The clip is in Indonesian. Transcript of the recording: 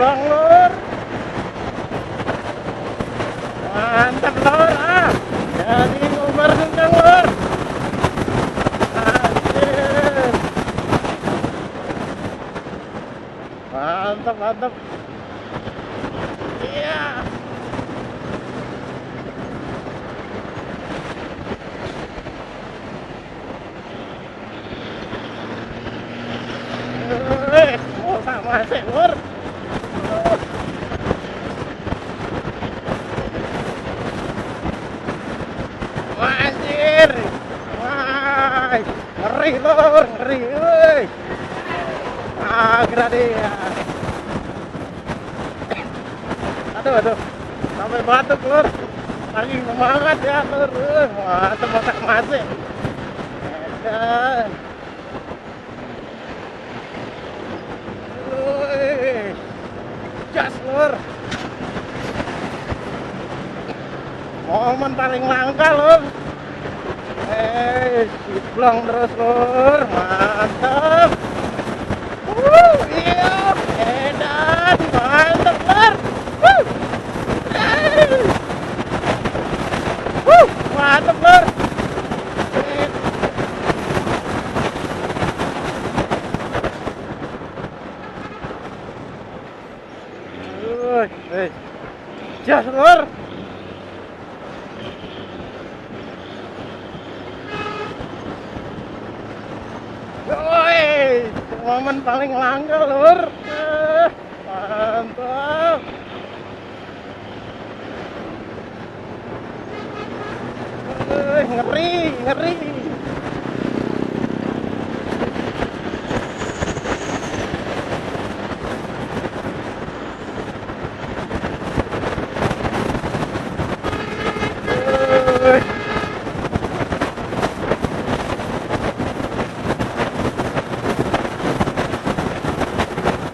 Blong lur. Mantap lur ah. Jadi umur kencang lur. Anjir. Mantap mantap. Iya. Oh sama sih lur. Anjir. Wah, ngeri lur, ngeri. Woi. Ah, kira dia. Aduh, sampai batuk lur. Lagi semangat ya lur. Mantap otak masih. Edan. Woi. Jas lur. Momen paling langka lur. Blong terus lur. Mantap. Iya. Edan. Mantap lur. Mantap lur. Jas lur. Woi, momen paling langka lur. Mantap. Ngeri, ngeri.